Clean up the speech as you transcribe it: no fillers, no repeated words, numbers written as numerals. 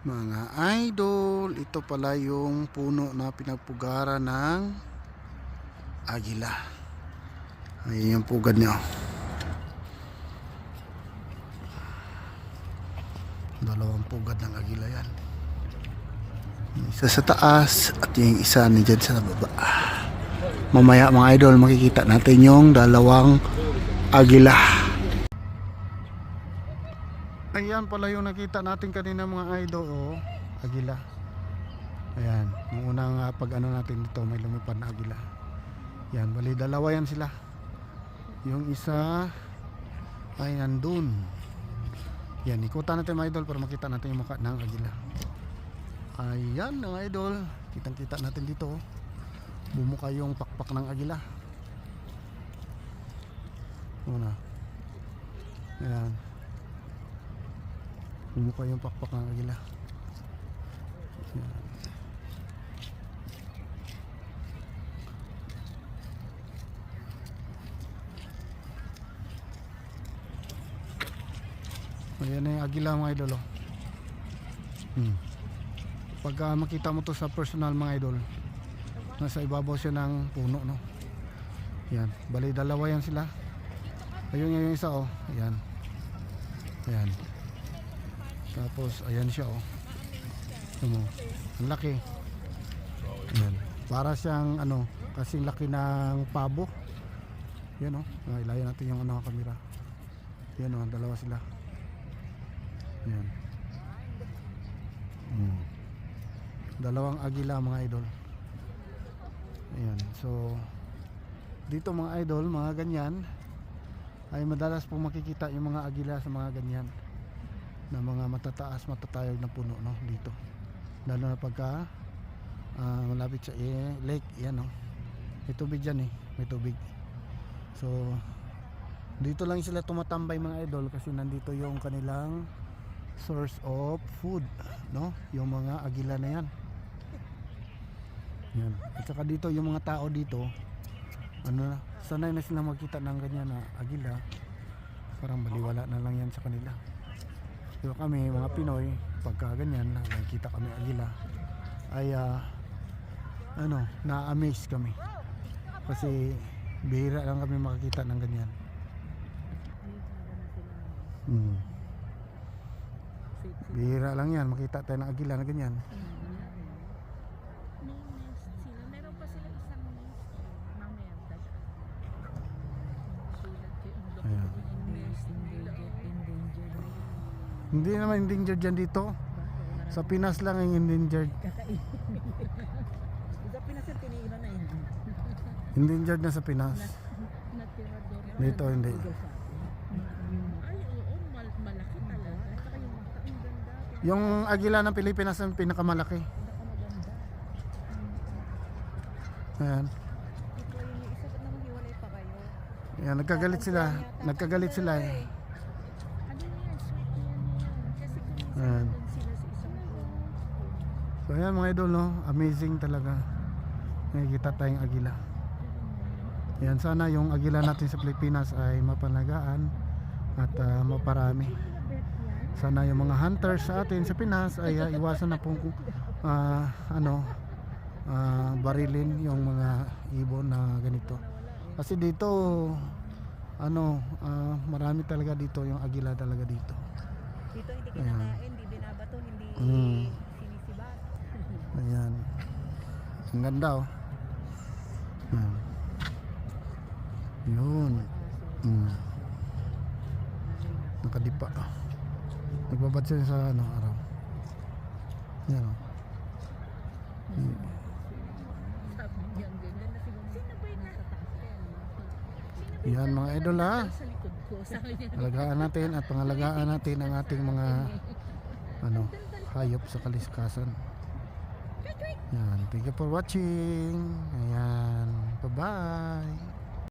Mga idol, ito pala yung puno na pinagpugara ng agila. Ayan yung pugad niya. Dalawang pugad ng agila yan. Yung isa sa taas at yung isa ni dyan sa baba. Mamaya mga idol, makikita natin yung dalawang agila. Ayan pala yung nakita natin kanina mga idol, oh, agila. Ayan, yung unang pag ano natin dito, may lumipad na agila. Yan, bali dalawa yan sila. Yung isa ay nandun. Yan, ikutan natin mga idol para makita natin yung mukha ng agila. Ayan mga idol, kitang kita natin dito, oh. Bumuka yung pakpak ng agila. Una. Ayan, bumuka yung pakpak ng agila. Ayan. Ayan na yung agila mga idol, oh. Pag makita mo to sa personal mga idol, nasa ibabaw siya ng puno, no? Yan, bali dalawa yan sila. Ayun yung isa, oh. Ayan. Ayan. Tapos ayan siya, oh. Ang laki. Ayan. Para siyang ano, kasing laki ng pabo. Yan, oh. Ilayan natin yung ano, kamera. Yan, oh, dalawa sila. Ayan. Dalawang agila mga idol. Ayan. So dito mga idol, mga ganyan ay madalas pong makikita yung mga agila sa mga ganyan na mga matataas, matatayog na puno, no, dito. Lalo na pagka malapit sa lake. Yan, no? May tubig dyan, eh. May tubig. So dito lang sila tumatambay mga idol kasi nandito yung kanilang source of food, no? Yung mga agila na yan. Yan. At saka dito yung mga tao dito, ano na, sanay na sila magkita ng ganyan na agila. Parang baliwala na lang yan sa kanila. Pero kami mga Pinoy, pagka ganyan nakikita kami agila ay ano, na-amaze kami. Kasi bihira lang kami makakita ng ganyan. Bihira lang yan, makita tayo ng agila na ganyan. Meron pa sila isang mamaya. Ayan. Hindi naman endangered dyan dito. Sa Pinas lang ang endangered. Sa Pinas yung tinigilan na yun. Endangered na sa Pinas. Dito hindi. Ay, oo, malaki talaga. Saka yung mata, ang ganda. Yung agila ng Pilipinas ang pinakamalaki. Ayan. Ito yung isa, ba't naman hiwalay pa kayo? Ayan, nagkagalit sila. Nagkagalit sila, eh. Ano yan, sweet yan. Kasi kung Ayan. doon sila sa isang So ayan mga idol, no? Amazing talaga. Nakikita tayong agila. Ayan, sana yung agila natin sa Pilipinas ay mapanagaan at maparami. Sana yung mga hunters sa atin sa Pinas ay iwasan na pong barilin yung mga ibon na ganito. Kasi dito marami talaga dito yung agila talaga dito. Dito hindi kinakain, hindi binabato, hindi sinisibat. Ayan. Ang ganda, oh. Ayan. Yun. Nakadipa. Nagbabad siya sa araw. Yan, oh. Yan mga idol, ha. Alagaan natin at pangalagaan natin ang ating mga hayop sa kaliskasan. Yan. Thank you for watching. Ayan. Bye bye.